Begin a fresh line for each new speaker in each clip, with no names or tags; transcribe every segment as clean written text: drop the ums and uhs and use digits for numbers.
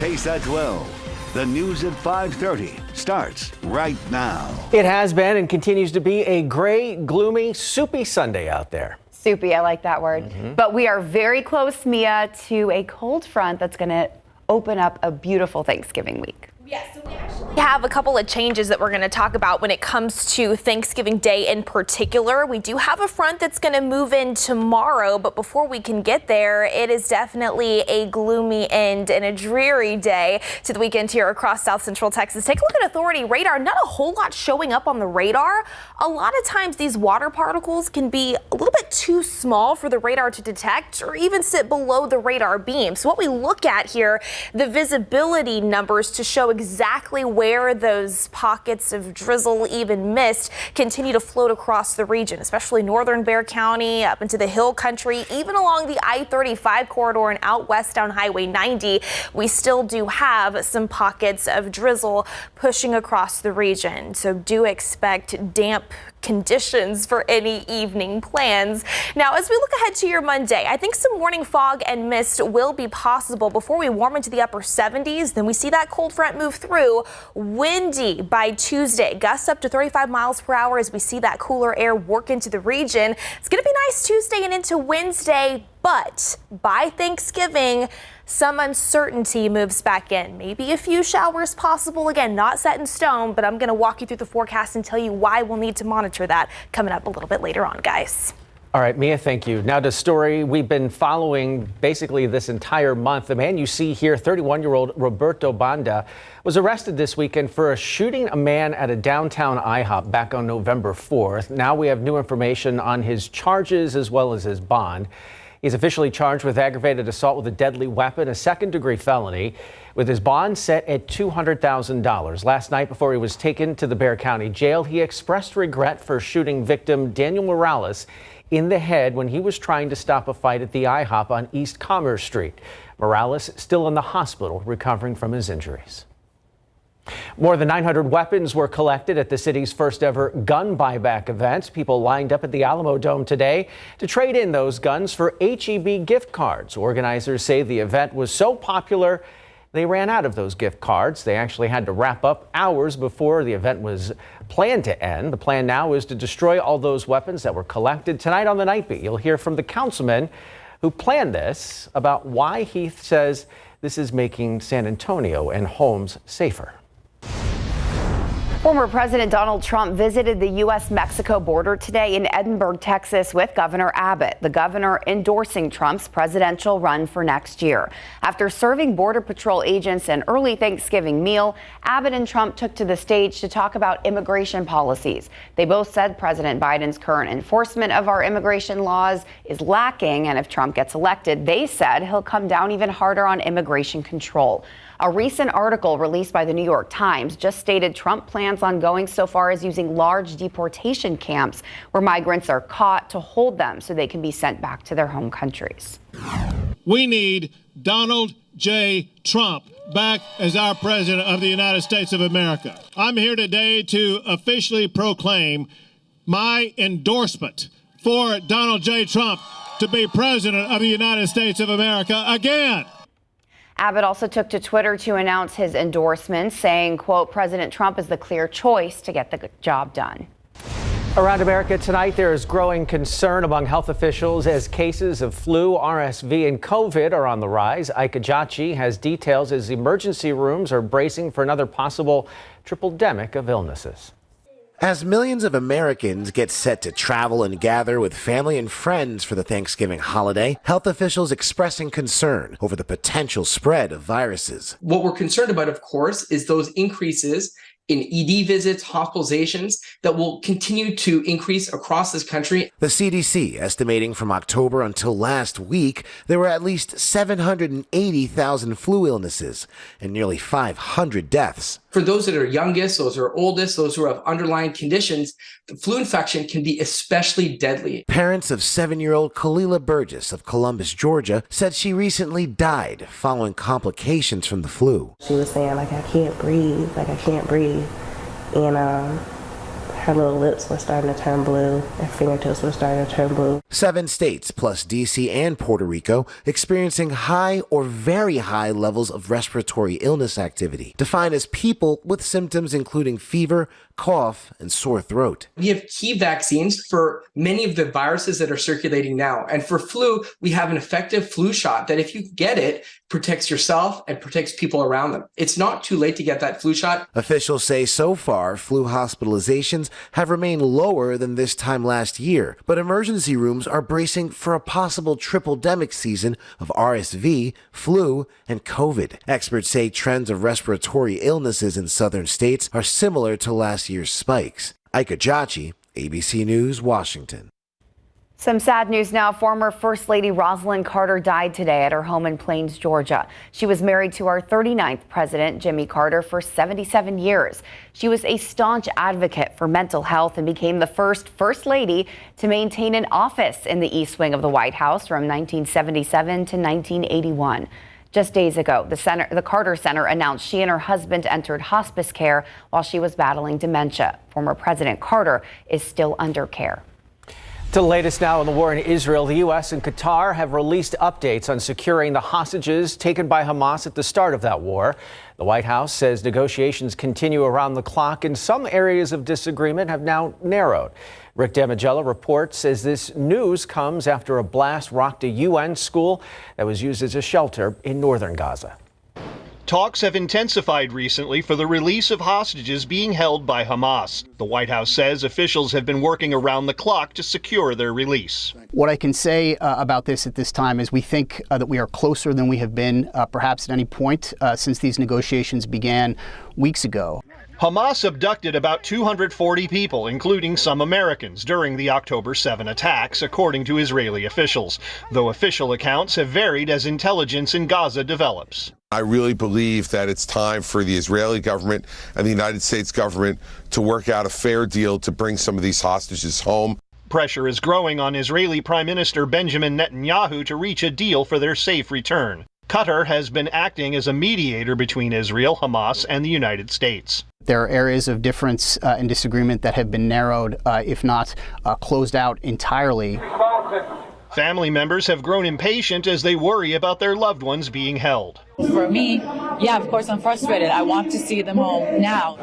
KSAT 12, the news at 5:30 starts right now.
It has been and continues to be a gray, gloomy, soupy Sunday out there.
Soupy, I like that word. But we are very close, Mia, to a cold front that's going to open up a beautiful Thanksgiving week.
Yes, so we actually have a couple of changes that we're going to talk about when it comes to Thanksgiving Day in particular. We do have a front that's going to move in tomorrow, but before we can get there, it is definitely a gloomy end and a dreary day to the weekend here across South Central Texas. Take a look at authority radar. Not a whole lot showing up on the radar. A lot of times these water particles can be a little bit too small for the radar to detect or even sit below the radar beam. So what we look at here, the visibility numbers to show exactly where those pockets of drizzle, even mist, continue to float across the region, especially northern Bexar County, up into the hill country, even along the I-35 corridor and out west down Highway 90. We still do have some pockets of drizzle pushing across the region. So do expect damp conditions for any evening plans. Now, as we look ahead to your Monday, I think some morning fog and mist will be possible before we warm into the upper 70s. Then we see that cold front move through. Windy by Tuesday, gusts up to 35 miles per hour as we see that cooler air work into the region. It's going to be nice Tuesday and into Wednesday, but by Thanksgiving, some uncertainty moves back in. Maybe a few showers possible. Again, not set in stone, but I'm going to walk you through the forecast and tell you why we'll need to monitor that coming up a little bit later on, guys.
All right, Mia, thank you. Now, the story we've been following basically this entire month. The man you see here, 31-year-old Roberto Banda, was arrested this weekend for shooting a man at a downtown IHOP back on November 4th. Now we have new information on his charges as well as his bond. He's officially charged with aggravated assault with a deadly weapon, a second-degree felony, with his bond set at $200,000. Last night, before he was taken to the Bexar County Jail, he expressed regret for shooting victim Daniel Morales in the head when he was trying to stop a fight at the IHOP on East Commerce Street. Morales still in the hospital recovering from his injuries. More than 900 weapons were collected at the city's first ever gun buyback event. People lined up at the Alamo Dome today to trade in those guns for HEB gift cards. Organizers say the event was so popular, they ran out of those gift cards. They actually had to wrap up hours before the event was planned to end. The plan now is to destroy all those weapons that were collected. Tonight on the Night Beat, you'll hear from the councilman who planned this about why he says this is making San Antonio and homes safer.
Former President Donald Trump visited the U.S.-Mexico border today in Edinburgh, Texas, with Governor Abbott, the governor endorsing Trump's presidential run for next year. After serving Border Patrol agents an early Thanksgiving meal, Abbott and Trump took to the stage to talk about immigration policies. They both said President Biden's current enforcement of our immigration laws is lacking, and if Trump gets elected, they said he'll come down even harder on immigration control. A recent article released by the New York Times just stated Trump plans on going so far as using large deportation camps where migrants are caught to hold them so they can be sent back to their home countries.
We need Donald J. Trump back as our president of the United States of America. I'm here today to officially proclaim my endorsement for Donald J. Trump to be president of the United States of America again.
Abbott also took to Twitter to announce his endorsement, saying, quote, President Trump is the clear choice to get the job done.
Around America tonight, there is growing concern among health officials as cases of flu, RSV, and COVID are on the rise. Ike Ajachi has details as emergency rooms are bracing for another possible triple-demic of illnesses.
As millions of Americans get set to travel and gather with family and friends for the Thanksgiving holiday, health officials expressing concern over the potential spread of viruses.
What we're concerned about, of course, is those increases in ED visits, hospitalizations that will continue to increase across this country.
The CDC estimating from October until last week, there were at least 780,000 flu illnesses and nearly 500 deaths.
For those that are youngest, those who are oldest, those who have underlying conditions, the flu infection can be especially deadly.
Parents of 7-year-old Kalila Burgess of Columbus, Georgia, said she recently died following complications from the flu.
She was saying, I can't breathe, I can't breathe. And her little lips were starting to turn blue. Her fingertips were starting to turn blue.
7 states, plus D.C. and Puerto Rico, experiencing high or very high levels of respiratory illness activity, defined as people with symptoms including fever, cough, and sore throat.
We have key vaccines for many of the viruses that are circulating now. And for flu, we have an effective flu shot that if you get it, protects yourself and protects people around them. It's not too late to get that flu shot.
Officials say so far, flu hospitalizations have remained lower than this time last year, but emergency rooms are bracing for a possible triple-demic season of RSV, flu, and COVID. Experts say trends of respiratory illnesses in southern states are similar to last year's spikes. Ike Ajachi, ABC News, Washington.
Some sad news now. Former First Lady Rosalind Carter died today at her home in Plains, Georgia. She was married to our 39th president, Jimmy Carter, for 77 years. She was a staunch advocate for mental health and became the first Lady to maintain an office in the East Wing of the White House from 1977 to 1981. Just days ago, the Carter Center announced she and her husband entered hospice care while she was battling dementia. Former President Carter is still under care.
To the latest now in the war in Israel, the U.S. and Qatar have released updates on securing the hostages taken by Hamas at the start of that war. The White House says negotiations continue around the clock and some areas of disagreement have now narrowed. Rick Damigella reports as this news comes after a blast rocked a UN school that was used as a shelter in northern Gaza.
Talks have intensified recently for the release of hostages being held by Hamas. The White House says officials have been working around the clock to secure their release.
What I can say about this at this time is we think that we are closer than we have been perhaps at any point since these negotiations began weeks ago.
Hamas abducted about 240 people, including some Americans, during the October 7 attacks, according to Israeli officials, though official accounts have varied as intelligence in Gaza develops.
I really believe that it's time for the Israeli government and the United States government to work out a fair deal to bring some of these hostages home.
Pressure is growing on Israeli Prime Minister Benjamin Netanyahu to reach a deal for their safe return. Qatar has been acting as a mediator between Israel, Hamas, and the United States.
There are areas of difference and disagreement that have been narrowed, if not closed out entirely.
Family members have grown impatient as they worry about their loved ones being held.
For me, yeah, of course I'm frustrated. I want to see them home now.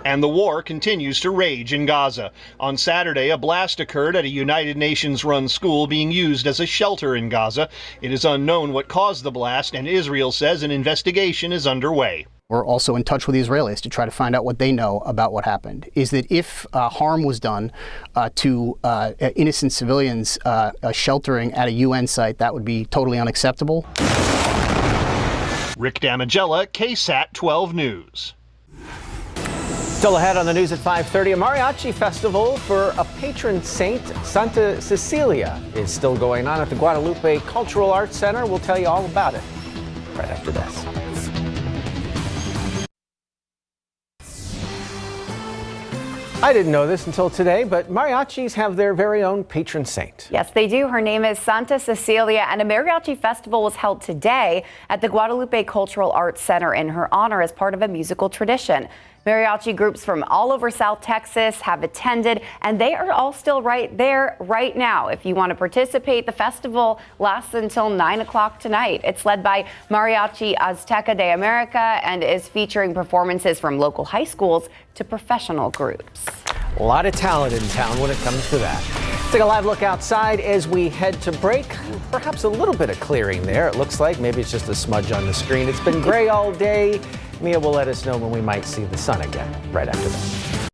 And the war continues to rage in Gaza. On Saturday, a blast occurred at a United Nations-run school being used as a shelter in Gaza. It is unknown what caused the blast, and Israel says an investigation is underway.
We're also in touch with the Israelis to try to find out what they know about what happened. Is that if harm was done to innocent civilians sheltering at a UN site, that would be totally unacceptable.
Rick Damigella, KSAT 12 News.
Still ahead on the news at 5:30, a mariachi festival for a patron saint, Santa Cecilia, is still going on at the Guadalupe Cultural Arts Center. We'll tell you all about it right after this. I didn't know this until today, but mariachis have their very own patron saint.
Yes, they do. Her name is Santa Cecilia, and a mariachi festival was held today at the Guadalupe Cultural Arts Center in her honor as part of a musical tradition. Mariachi groups from all over South Texas have attended, and they are all still right there right now. If you want to participate, the festival lasts until 9 o'clock tonight. It's led by Mariachi Azteca de America and is featuring performances from local high schools to professional groups.
A lot of talent in town when it comes to that. Take a live look outside as we head to break. Perhaps a little bit of clearing there. It looks like maybe it's just a smudge on the screen. It's been gray all day. Mia will let us know when we might see the sun again right after this.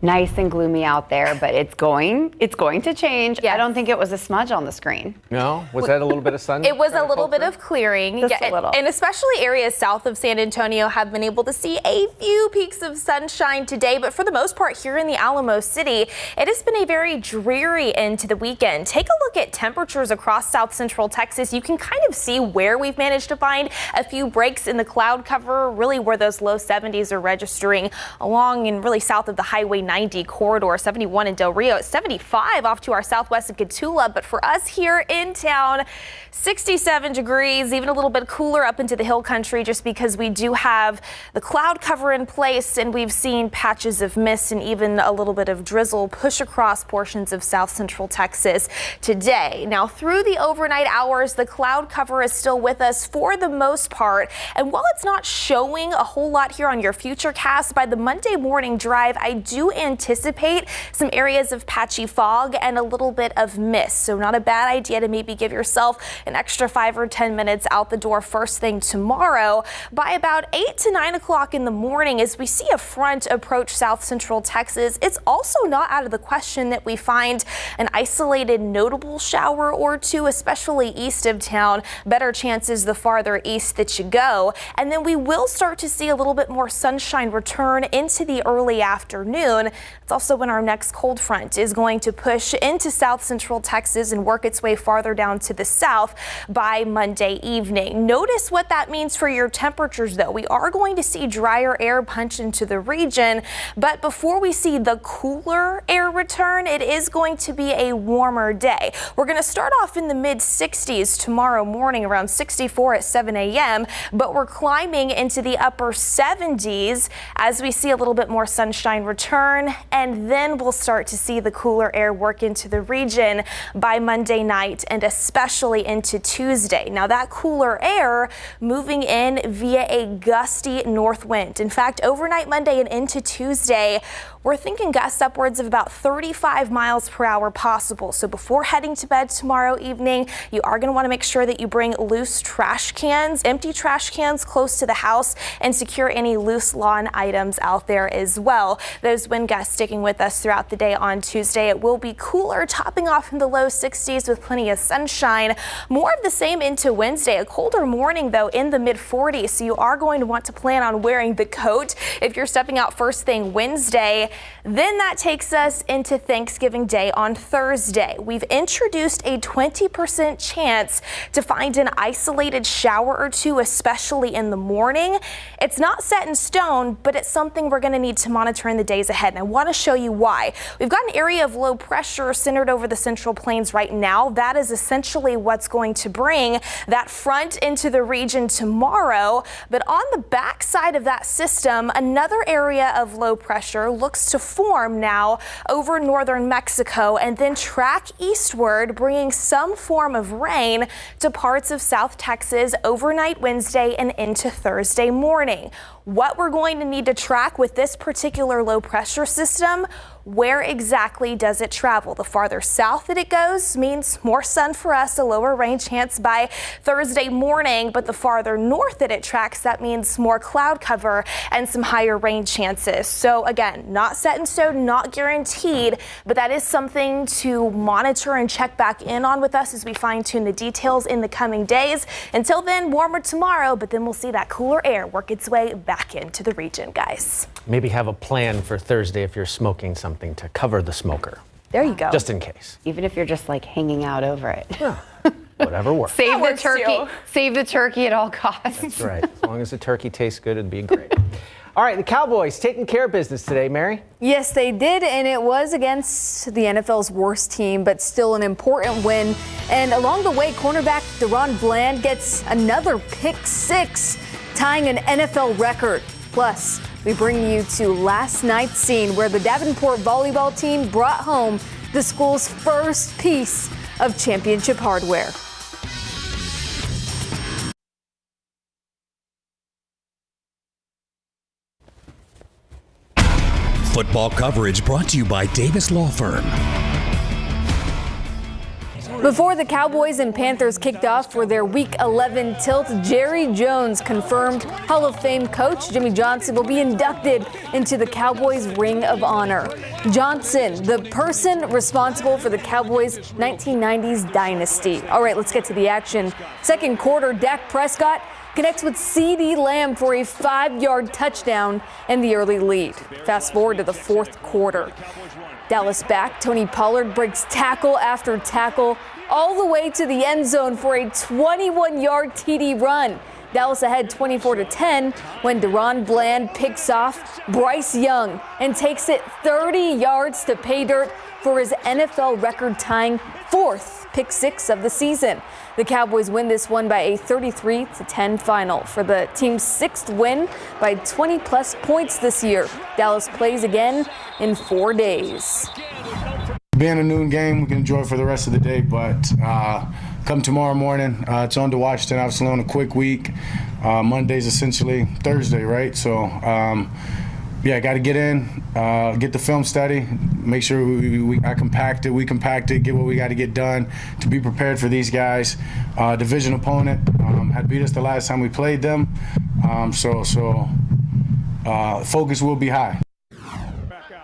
Nice and gloomy out there, but it's going to change. Yes. I don't think it was a smudge on the screen.
No? Was that a little bit of sun?
It was a little bit of clearing.
Just a little.
And especially areas south of San Antonio have been able to see a few peaks of sunshine today. But for the most part here in the Alamo City, it has been a very dreary end to the weekend. Take a look at temperatures across south central Texas. You can kind of see where we've managed to find a few breaks in the cloud cover, really where those low 70s are registering along and really south of the Highway I-90 corridor, 71 in Del Rio, 75 off to our southwest in Cotulla. But for us here in town, 67 degrees, even a little bit cooler up into the hill country just because we do have the cloud cover in place and we've seen patches of mist and even a little bit of drizzle push across portions of south central Texas today. Now through the overnight hours, the cloud cover is still with us for the most part. And while it's not showing a whole lot here on your Futurecast, by the Monday morning drive, I do anticipate some areas of patchy fog and a little bit of mist. So not a bad idea to maybe give yourself an extra 5 or 10 minutes out the door first thing tomorrow. By about 8 to 9 o'clock in the morning, as we see a front approach south central Texas, it's also not out of the question that we find an isolated notable shower or two, especially east of town. Better chances the farther east that you go. And then we will start to see a little bit more sunshine return into the early afternoon. It's also when our next cold front is going to push into south central Texas and work its way farther down to the south by Monday evening. Notice what that means for your temperatures, though. We are going to see drier air punch into the region, but before we see the cooler air return, it is going to be a warmer day. We're going to start off in the mid 60s tomorrow morning, around 64 at 7 a.m., but we're climbing into the upper 70s as we see a little bit more sunshine return, and then we'll start to see the cooler air work into the region by Monday night and especially into Tuesday. Now that cooler air moving in via a gusty north wind. In fact, overnight Monday and into Tuesday, we're thinking gusts upwards of about 35 miles per hour possible. So before heading to bed tomorrow evening, you are going to want to make sure that you bring loose trash cans, empty trash cans close to the house, and secure any loose lawn items out there as well. Those wind gusts sticking with us throughout the day on Tuesday. It will be cooler, topping off in the low 60s with plenty of sunshine. More of the same into Wednesday. A colder morning, though, in the mid 40s. So you are going to want to plan on wearing the coat if you're stepping out first thing Wednesday. Then that takes us into Thanksgiving Day on Thursday. We've introduced a 20% chance to find an isolated shower or two, especially in the morning. It's not set in stone, but it's something we're going to need to monitor in the days ahead. And I want to show you why. We've got an area of low pressure centered over the central plains right now. That is essentially what's going to bring that front into the region tomorrow. But on the back side of that system, another area of low pressure looks to form now over northern Mexico and then track eastward, bringing some form of rain to parts of South Texas overnight Wednesday and into Thursday morning. What we're going to need to track with this particular low pressure system: where exactly does it travel? The farther south that it goes means more sun for us, a lower rain chance by Thursday morning. But the farther north that it tracks, that means more cloud cover and some higher rain chances. So again, not set in stone, not guaranteed, but that is something to monitor and check back in on with us as we fine tune the details in the coming days. Until then, warmer tomorrow, but then we'll see that cooler air work its way back into the region, guys.
Maybe have a plan for Thursday if you're smoking something to cover the smoker.
There you go.
Just in case.
Even if you're just like hanging out over it.
Yeah. Whatever works.
Save the turkey. Save the turkey at all costs.
That's right. As long as the turkey tastes good, it'd be great. All right, the Cowboys taking care of business today, Mary.
Yes, they did, and it was against the NFL's worst team, but still an important win. And along the way, cornerback Deron Bland gets another pick six, tying an NFL record. Plus, we bring you to last night's scene where the Davenport volleyball team brought home the school's first piece of championship hardware.
Football coverage brought to you by Davis Law Firm.
Before the Cowboys and Panthers kicked off for their Week 11 tilt, Jerry Jones confirmed Hall of Fame coach Jimmy Johnson will be inducted into the Cowboys Ring of Honor. Johnson, the person responsible for the Cowboys' 1990s dynasty. All right, let's get to the action. Second quarter, Dak Prescott connects with CeeDee Lamb for a 5-yard touchdown and the early lead. Fast forward to the fourth quarter. Dallas back, Tony Pollard breaks tackle after tackle all the way to the end zone for a 21-yard TD run. Dallas ahead 24-10 when Deron Bland picks off Bryce Young and takes it 30 yards to pay dirt for his NFL record-tying 4th pick six of the season. The Cowboys win this one by a 33-10 final for the team's 6th win by 20-plus points this year. Dallas plays again in 4 days.
Being a noon game, we can enjoy it for the rest of the day, but come tomorrow morning, it's on to Washington. Obviously on a quick week. Monday's essentially Thursday, right? So, yeah, got to get in, get the film study, make sure we compact it, get what we got to get done to be prepared for these guys. Division opponent had beat us the last time we played them, so focus will be high.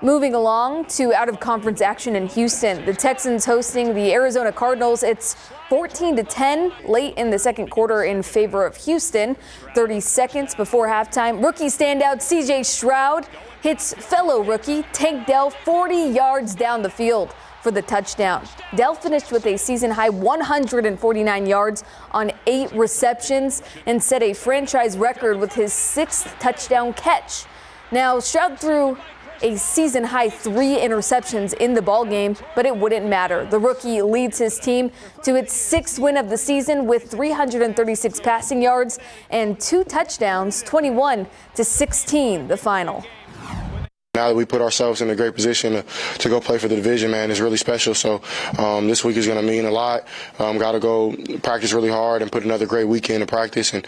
Moving along to out-of-conference action in Houston, the Texans hosting the Arizona Cardinals. It's 14-10 late in the second quarter in favor of Houston. 30 seconds before halftime, rookie standout C.J. Stroud hits fellow rookie Tank Dell 40 yards down the field for the touchdown. Dell finished with a season-high 149 yards on 8 receptions and set a franchise record with his 6th touchdown catch. Now, Stroud threw a season-high 3 interceptions in the ballgame, but it wouldn't matter. The rookie leads his team to its 6th win of the season with 336 passing yards and 2 touchdowns, 21-16, the final.
Now that we put ourselves in a great position to go play for the division, man, it's really special. So this week is going to mean a lot. Got to go practice really hard and put another great weekend of practice. And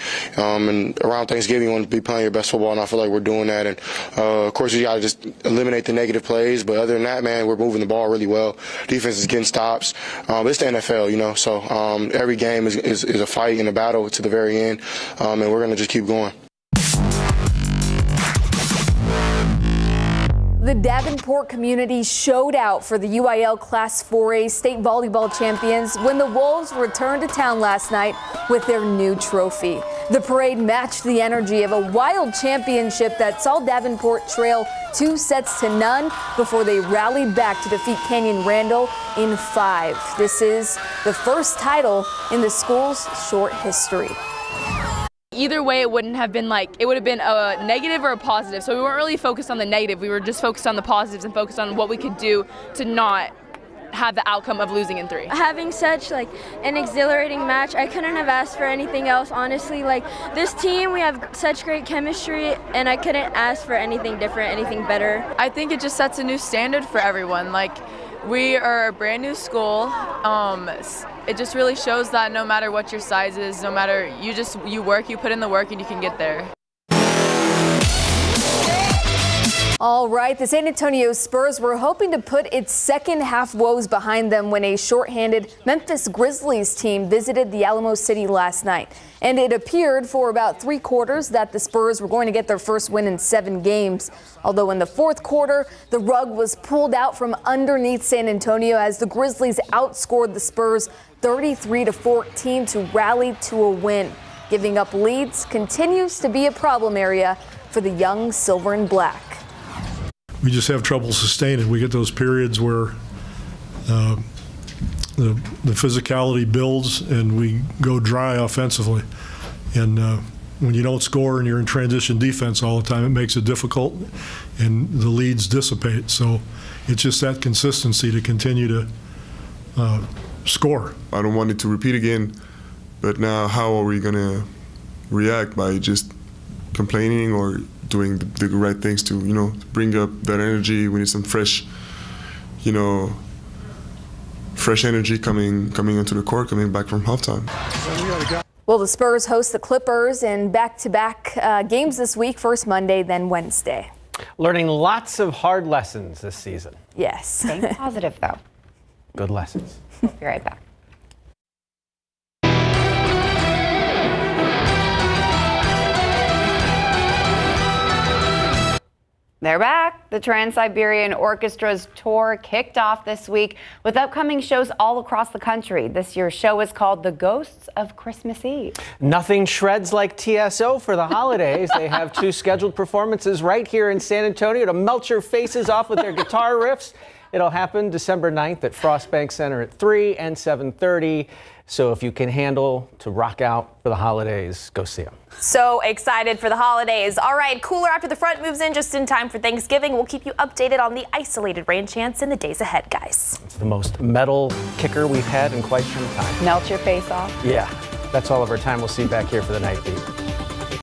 around Thanksgiving, you want to be playing your best football, and I feel like we're doing that. And, of course, you got to just eliminate the negative plays. But other than that, man, we're moving the ball really well. Defense is getting stops. It's the NFL, you know. So every game is a fight and a battle to the very end, and we're going to just keep going.
The Davenport community showed out for the UIL Class 4A state volleyball champions when the Wolves returned to town last night with their new trophy. The parade matched the energy of a wild championship that saw Davenport trail 2-0 before they rallied back to defeat Canyon Randall in 5. This is the first title in the school's short history.
Either way, it wouldn't have been it would have been a negative or a positive. So we weren't really focused on the negative. We were just focused on the positives and focused on what we could do to not have the outcome of losing in 3.
Having such an exhilarating match, I couldn't have asked for anything else, honestly. This team, we have such great chemistry, and I couldn't ask for anything different, anything better.
I think it just sets a new standard for everyone. We are a brand new school. It just really shows that no matter what your size is, no matter you work, you put in the work, and you can get there.
All right, the San Antonio Spurs were hoping to put its second half woes behind them when a shorthanded Memphis Grizzlies team visited the Alamo City last night. And it appeared for about 3 quarters that the Spurs were going to get their first win in 7 games. Although in the 4th quarter, the rug was pulled out from underneath San Antonio as the Grizzlies outscored the Spurs 33-14 to rally to a win. Giving up leads continues to be a problem area for the young Silver and Black.
We just have trouble sustaining. We get those periods where the physicality builds and we go dry offensively. And when you don't score and you're in transition defense all the time, it makes it difficult and the leads dissipate. So it's just that consistency to continue to score.
I don't want it to repeat again, but now how are we going to react? By just complaining or doing the right things to, bring up that energy? We need some fresh energy coming into the court, coming back from halftime.
Well, the Spurs host the Clippers in back-to-back games this week, first Monday, then Wednesday.
Learning lots of hard lessons this season.
Yes.
Staying positive, though.
Good lessons.
We'll be right back. They're back. The Trans-Siberian Orchestra's tour kicked off this week with upcoming shows all across the country. This year's show is called The Ghosts of Christmas Eve.
Nothing shreds like TSO for the holidays. They have 2 scheduled performances right here in San Antonio to melt your faces off with their guitar riffs It'll happen December 9th at Frost Bank Center at 3 and 7:30. So if you can handle to rock out for the holidays, go see them.
So excited for the holidays. All right, cooler after the front moves in just in time for Thanksgiving. We'll keep you updated on the isolated rain chance in the days ahead, guys.
It's the most metal kicker we've had in quite some time.
Melt your face off.
Yeah, that's all of our time. We'll see you back here for the night beat.